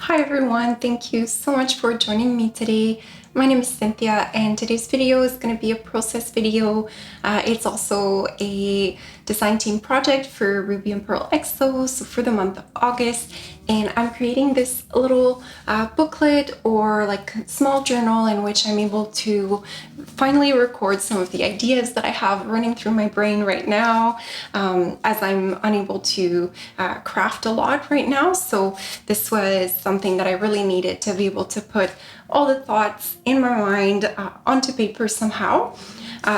Hi everyone, thank you so much for joining me today. My name is Cynthia and today's video is going to be a process video. It's also a design team project for Ruby and Pearl EXO, for the month of August, and I'm creating this little booklet or like small journal in which I'm able to finally record some of the ideas that I have running through my brain right now, as I'm unable to craft a lot right now. So this was something that I really needed to be able to put all the thoughts in my mind onto paper somehow.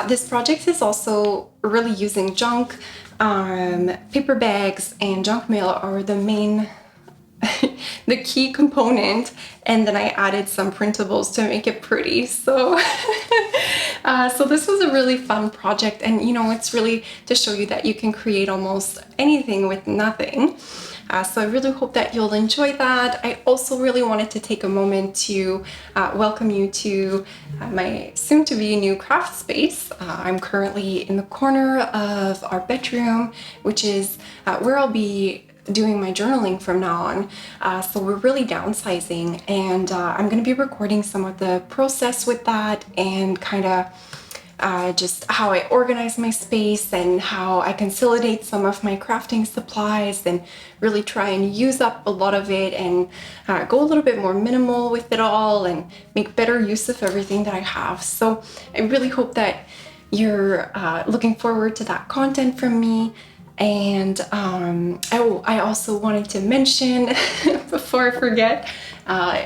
This project is also really using junk. Paper bags and junk mail are the main the key component, and then I added some printables to make it pretty. So so this was a really fun project, and it's really to show you that you can create almost anything with nothing. So I really hope that you'll enjoy that. I also really wanted to take a moment to welcome you to my soon-to-be new craft space. I'm currently in the corner of our bedroom, which is where I'll be doing my journaling from now on. So we're really downsizing, and I'm going to be recording some of the process with that, and kind of just how I organize my space and how I consolidate some of my crafting supplies and really try and use up a lot of it, and go a little bit more minimal with it all and make better use of everything that I have. So I really hope that you're looking forward to that content from me. And I also wanted to mention before I forget,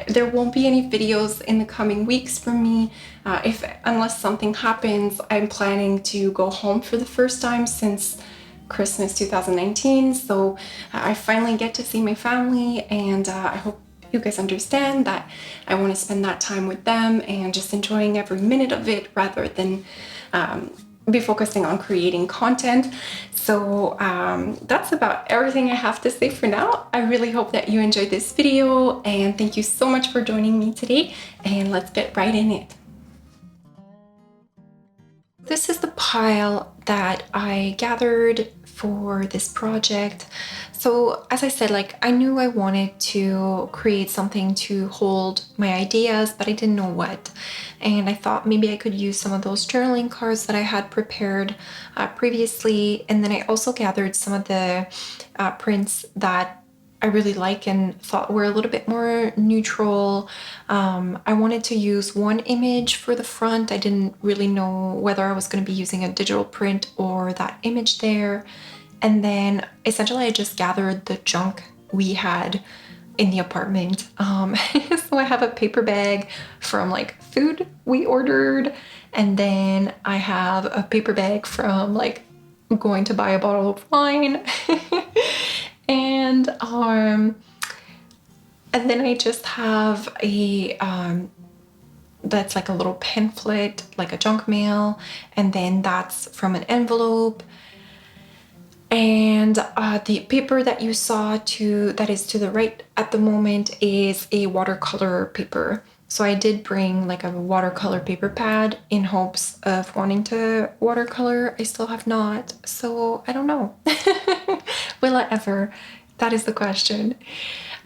there won't be any videos in the coming weeks from me. Unless something happens, I'm planning to go home for the first time since Christmas 2019. So I finally get to see my family, and I hope you guys understand that I want to spend that time with them and just enjoying every minute of it rather than be focusing on creating content. So that's about everything I have to say for now. I really hope that you enjoyed this video, and thank you so much for joining me today, and let's get right in it. This is the pile that I gathered for this project. So as I said, I knew I wanted to create something to hold my ideas, but I didn't know what. And I thought maybe I could use some of those journaling cards that I had prepared previously. And then I also gathered some of the prints that I really like and thought were a little bit more neutral. I wanted to use one image for the front. I didn't really know whether I was going to be using a digital print or that image there. And then essentially I just gathered the junk we had in the apartment. So I have a paper bag from food we ordered, and then I have a paper bag from going to buy a bottle of wine. And then I just have a that's like a little pamphlet, like a junk mail, and then that's from an envelope. And the paper that you saw that is to the right at the moment is a watercolor paper. So I did bring a watercolor paper pad in hopes of wanting to watercolor. I still have not, so I don't know. Will I ever? That is the question.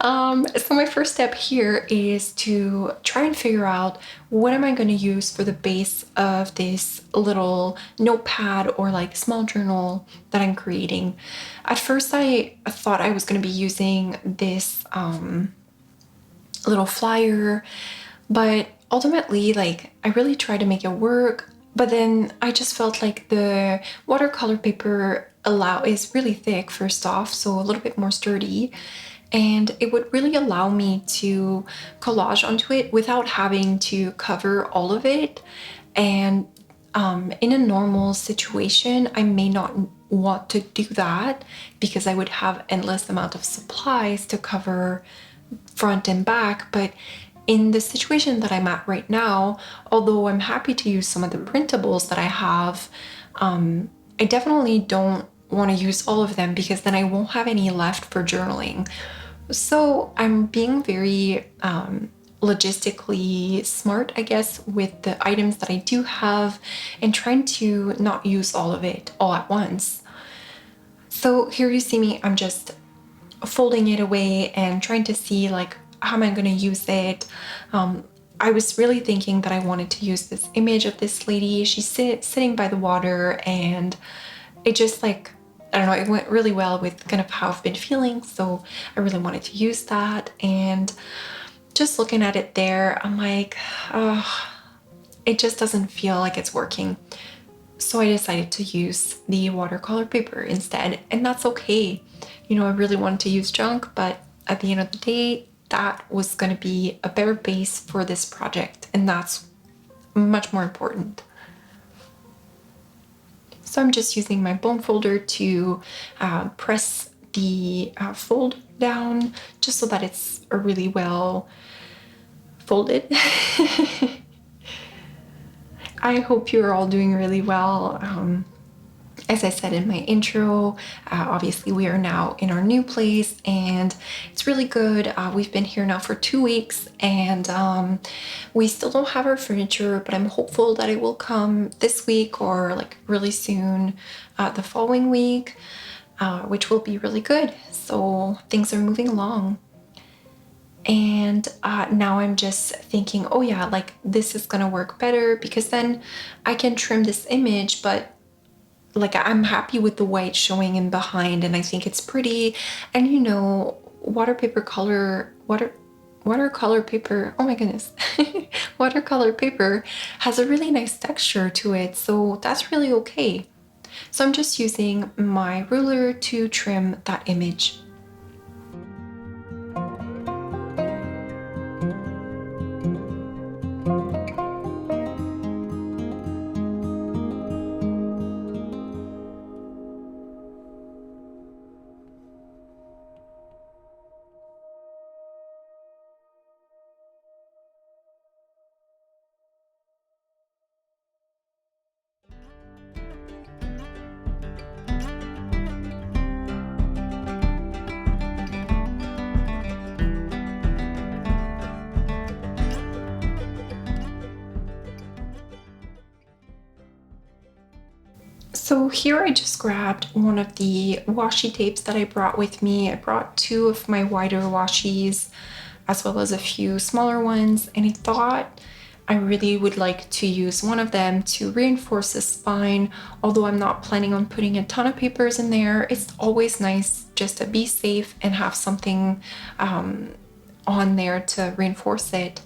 So my first step here is to try and figure out what am I going to use for the base of this little notepad or small journal that I'm creating. At first I thought I was going to be using this little flyer, but ultimately I really tried to make it work, but then I just felt like the watercolor paper is really thick first off, so a little bit more sturdy, and it would really allow me to collage onto it without having to cover all of it. And in a normal situation, I may not want to do that because I would have endless amount of supplies to cover front and back. But in the situation that I'm at right now, although I'm happy to use some of the printables that I have, I definitely don't want to use all of them because then I won't have any left for journaling. So I'm being very logistically smart, I guess, with the items that I do have and trying to not use all of it all at once. So here you see me, I'm just folding it away and trying to see how am I going to use it? I was really thinking that I wanted to use this image of this lady. She's sitting by the water, and it just like, I don't know, it went really well with kind of how I've been feeling. So I really wanted to use that. And just looking at it there, I'm like, oh, it just doesn't feel like it's working. So I decided to use the watercolor paper instead, and that's okay. You know, I really wanted to use junk, but at the end of the day, that was going to be a better base for this project, and that's much more important. So I'm just using my bone folder to press the fold down just so that it's really well folded. I hope you're all doing really well. As I said in my intro, obviously we are now in our new place, and it's really good. We've been here now for 2 weeks, and we still don't have our furniture, but I'm hopeful that it will come this week or like really soon the following week, which will be really good. So things are moving along. And now I'm just thinking, oh yeah, like this is gonna work better because then I can trim this image, but like I'm happy with the white showing in behind, and I think it's pretty. And you know, watercolor paper, oh my goodness, watercolor paper has a really nice texture to it, so that's really okay. So I'm just using my ruler to trim that image. So here I just grabbed one of the washi tapes that I brought with me. I brought 2 of my wider washis as well as a few smaller ones, and I thought I really would like to use one of them to reinforce the spine. Although I'm not planning on putting a ton of papers in there, it's always nice just to be safe and have something on there to reinforce it.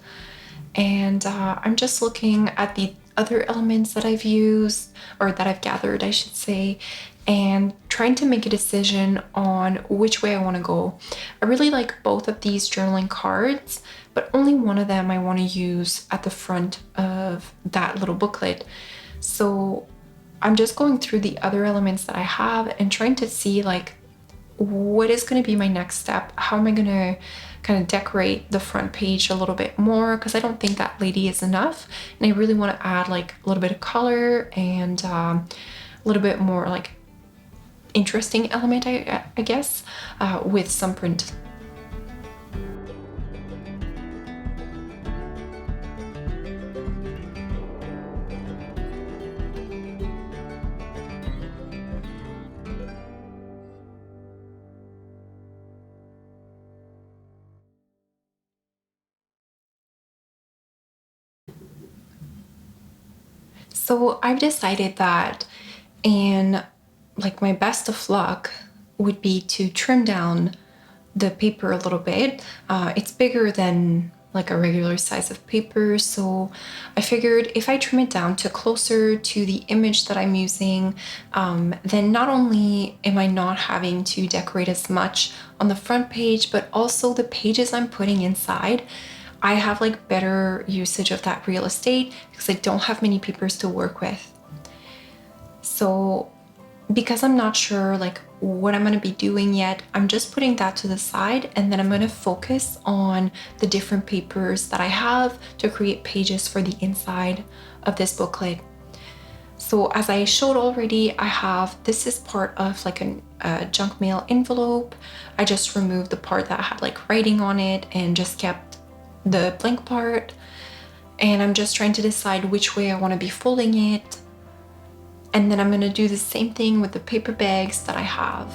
And I'm just looking at the other elements that I've used, or that I've gathered, I should say, and trying to make a decision on which way I want to go. I really like both of these journaling cards, but only one of them I want to use at the front of that little booklet. So I'm just going through the other elements that I have and trying to see like what is going to be my next step. How am I going to kind of decorate the front page a little bit more, because I don't think that lady is enough, and I really want to add like a little bit of color and a little bit more like interesting element, I guess, with some print. So I've decided that, and like my best of luck would be to trim down the paper a little bit. It's bigger than like a regular size of paper, so I figured if I trim it down to closer to the image that I'm using, then not only am I not having to decorate as much on the front page, but also the pages I'm putting inside, I have like better usage of that real estate because I don't have many papers to work with. So because I'm not sure like what I'm going to be doing yet, I'm just putting that to the side, and then I'm going to focus on the different papers that I have to create pages for the inside of this booklet. So as I showed already, I have, this is part of like a junk mail envelope. I just removed the part that had like writing on it and just kept the blank part. And I'm just trying to decide which way I want to be folding it. And then I'm going to do the same thing with the paper bags that I have.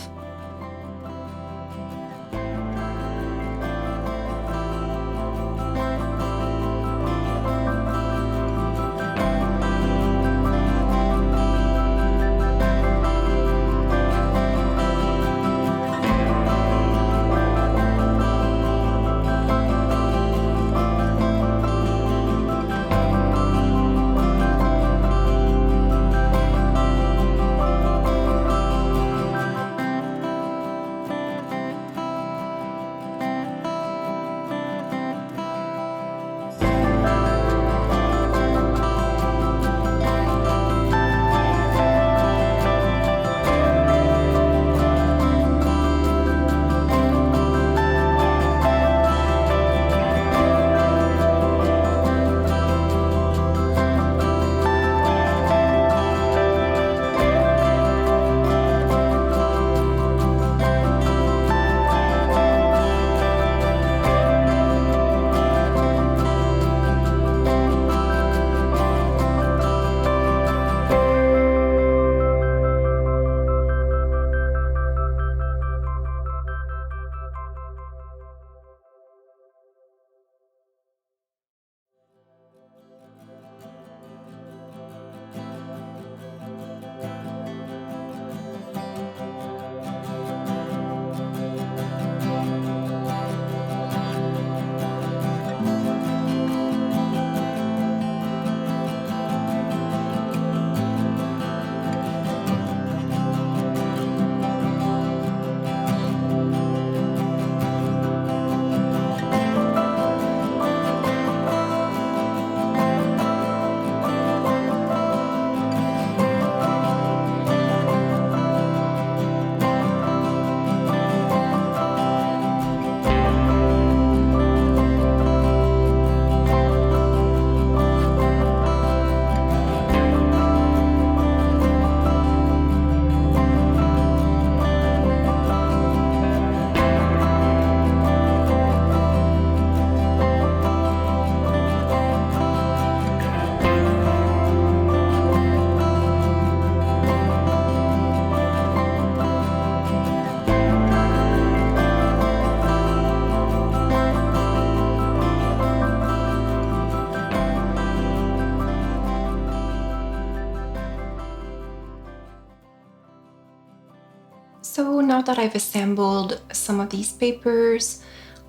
that I've assembled some of these papers,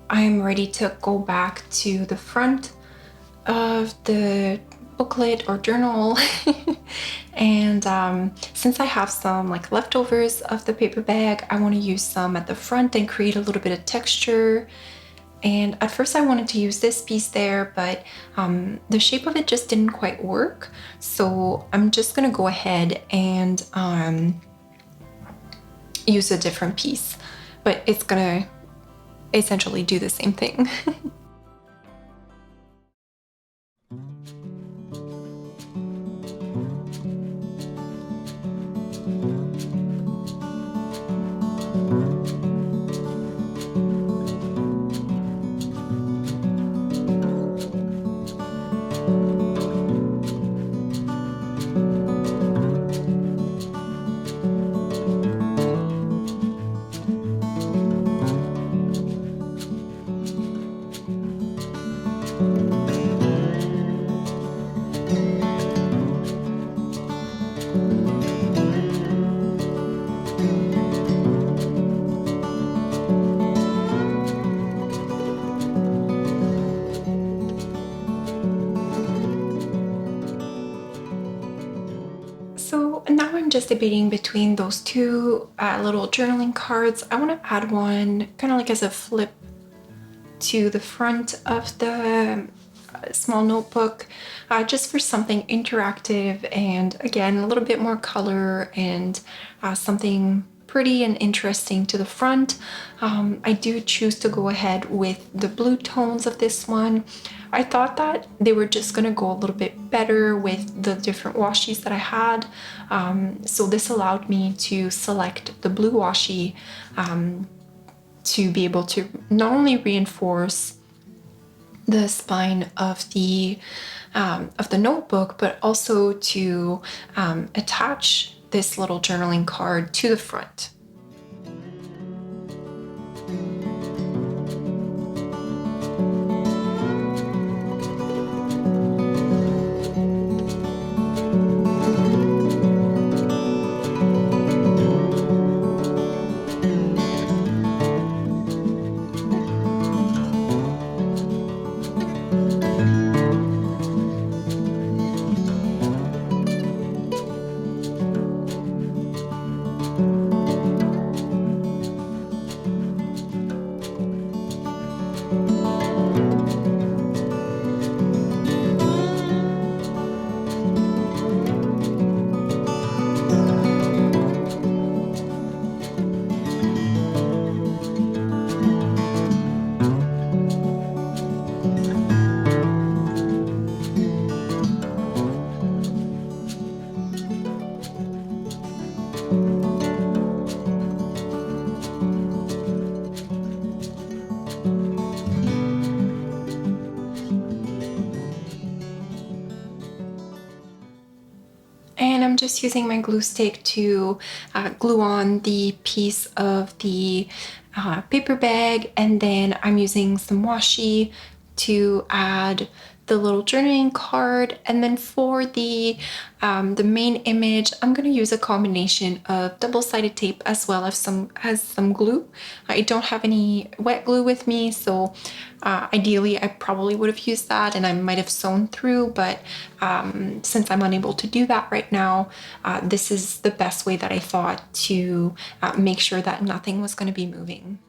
I'm ready to go back to the front of the booklet or journal. And since I have some like leftovers of the paper bag, I want to use some at the front and create a little bit of texture. And at first I wanted to use this piece there, but the shape of it just didn't quite work. So I'm just gonna go ahead and use a different piece, but it's gonna essentially do the same thing. So now I'm just debating between those two little journaling cards. I want to add one kind of like as a flip to the front of the small notebook, just for something interactive and again a little bit more color and something pretty and interesting to the front. I do choose to go ahead with the blue tones of this one. I thought that they were just gonna go a little bit better with the different washies that I had. So this allowed me to select the blue washi to be able to not only reinforce the spine of the notebook, but also to attach this little journaling card to the front. And I'm just using my glue stick to glue on the piece of the paper bag, and then I'm using some washi to add the little journaling card. And then for the main image, I'm going to use a combination of double-sided tape as well as some glue. I don't have any wet glue with me, so ideally I probably would have used that and I might have sewn through, but since I'm unable to do that right now, this is the best way that I thought to make sure that nothing was going to be moving.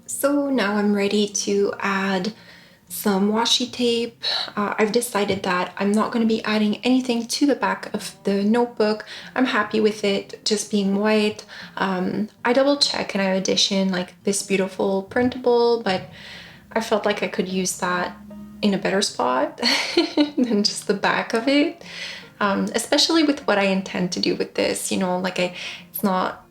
So now I'm ready to add some washi tape. I've decided that I'm not going to be adding anything to the back of the notebook. I'm happy with it just being white. I double check and I audition like this beautiful printable, but I felt like I could use that in a better spot than just the back of it. Especially with what I intend to do with this, like it's not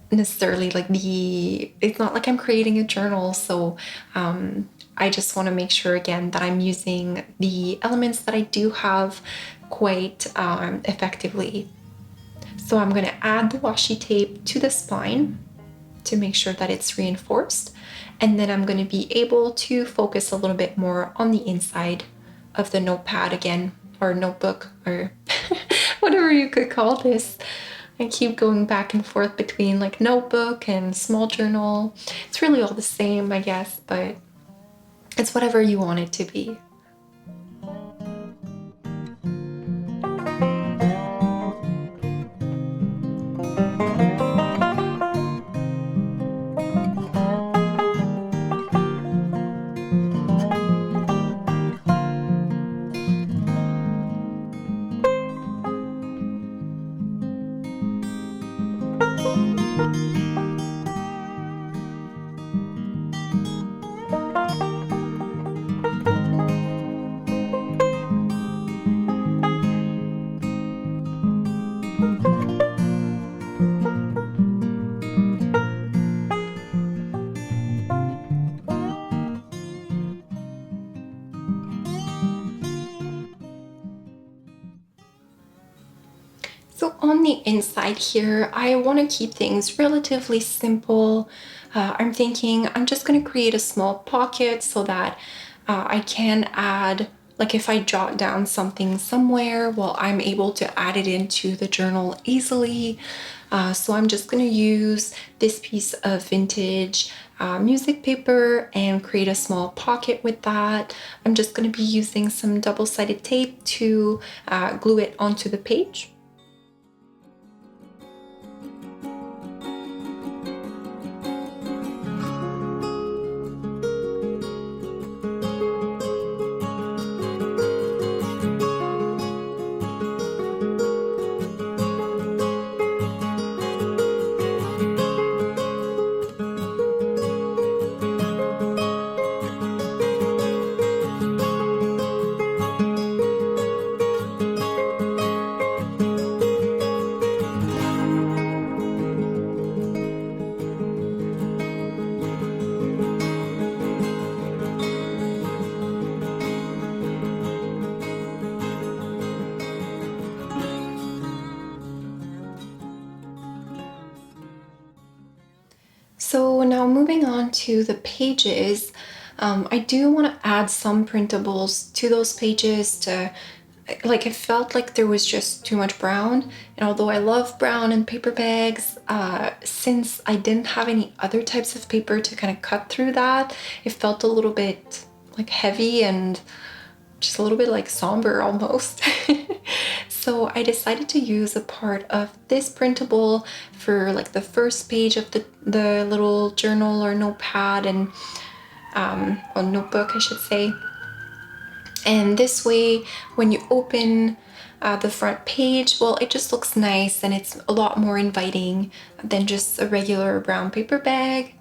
necessarily like it's not like I'm creating a journal. So I just want to make sure again that I'm using the elements that I do have quite effectively. So I'm going to add the washi tape to the spine to make sure that it's reinforced. And then I'm going to be able to focus a little bit more on the inside of the notepad again, or notebook, or whatever you could call this. I keep going back and forth between like notebook and small journal. It's really all the same, I guess, but it's whatever you want it to be. So on the inside here, I want to keep things relatively simple. I'm thinking I'm just going to create a small pocket so that I can add, like if I jot down something somewhere, well, I'm able to add it into the journal easily. So I'm just going to use this piece of vintage music paper and create a small pocket with that. I'm just going to be using some double-sided tape to glue it onto the page. So now moving on to the pages, I do want to add some printables to those pages to, like, it felt like there was just too much brown. And although I love brown and paper bags, since I didn't have any other types of paper to kind of cut through that, it felt a little bit like heavy and just a little bit like somber almost. So I decided to use a part of this printable for like the first page of the little journal or notepad and or notebook, I should say. And this way, when you open the front page, well, it just looks nice and it's a lot more inviting than just a regular brown paper bag.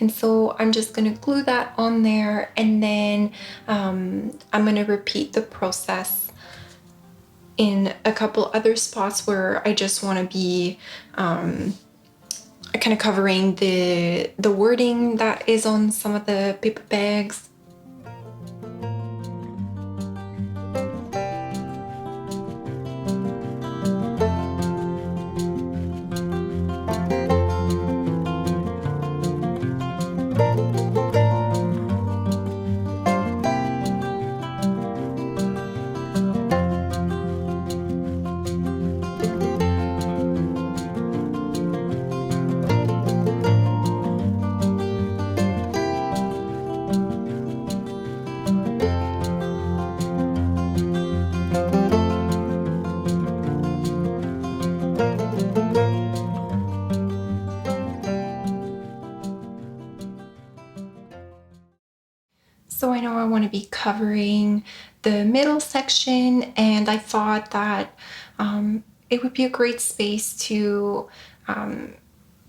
And so I'm just going to glue that on there, and then I'm going to repeat the process in a couple other spots where I just want to be kind of covering the wording that is on some of the paper bags. So I know I want to be covering the middle section, and I thought that it would be a great space to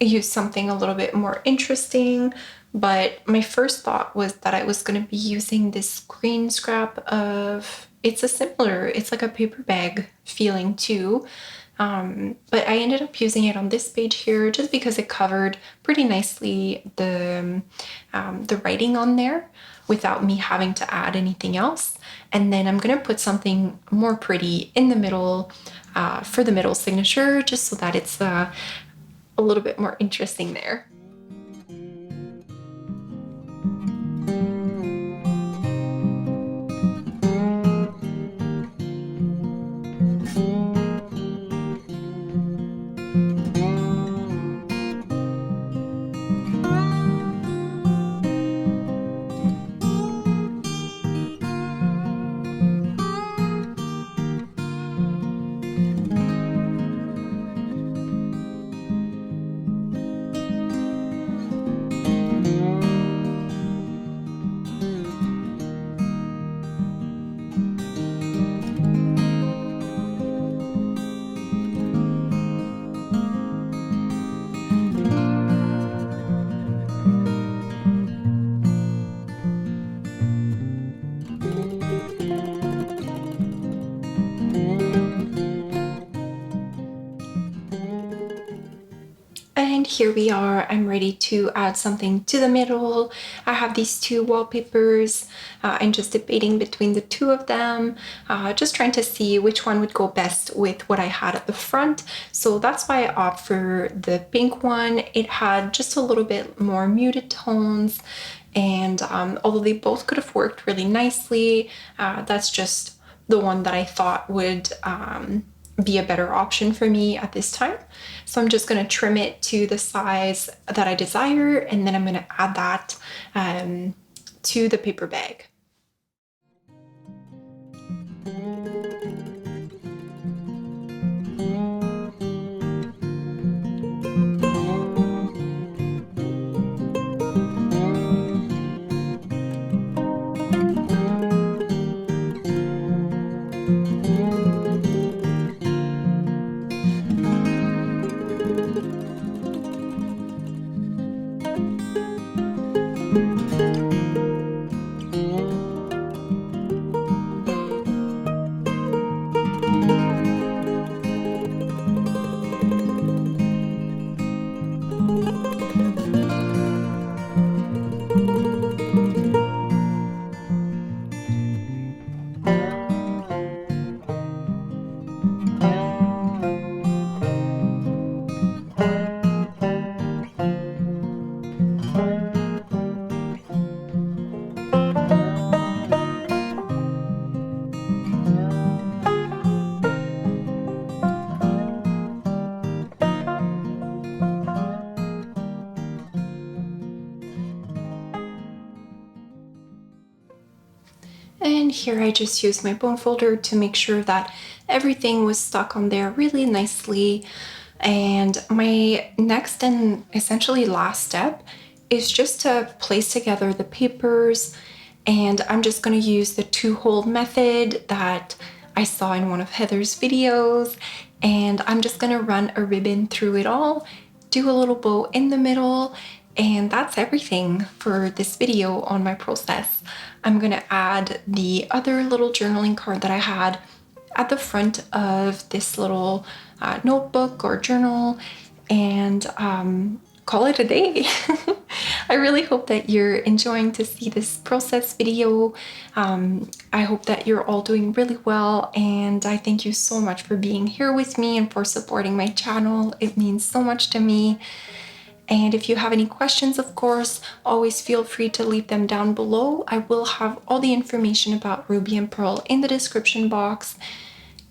use something a little bit more interesting. But my first thought was that I was going to be using this green scrap of, it's like a paper bag feeling too. But I ended up using it on this page here just because it covered pretty nicely the writing on there without me having to add anything else. And then I'm gonna put something more pretty in the middle for the middle signature, just so that it's a little bit more interesting there. And here we are. I'm ready to add something to the middle. I have these two wallpapers. I'm just debating between the two of them, just trying to see which one would go best with what I had at the front. So that's why I opt for the pink one. It had just a little bit more muted tones, and although they both could have worked really nicely, that's just the one that I thought would be a better option for me at this time. So I'm just going to trim it to the size that I desire, and then I'm going to add that to the paper bag. And here I just used my bone folder to make sure that everything was stuck on there really nicely. And my next and essentially last step is just to place together the papers. And I'm just going to use the two-hole method that I saw in one of Heather's videos. And I'm just going to run a ribbon through it all, do a little bow in the middle, and that's everything for this video on my process. I'm gonna add the other little journaling card that I had at the front of this little notebook or journal, and call it a day. I really hope that you're enjoying to see this process video. I hope that you're all doing really well, and I thank you so much for being here with me and for supporting my channel. It means so much to me. And if you have any questions, of course, always feel free to leave them down below. I will have all the information about Ruby and Pearl in the description box.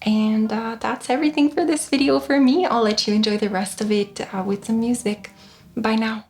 And that's everything for this video for me. I'll let you enjoy the rest of it with some music. Bye now.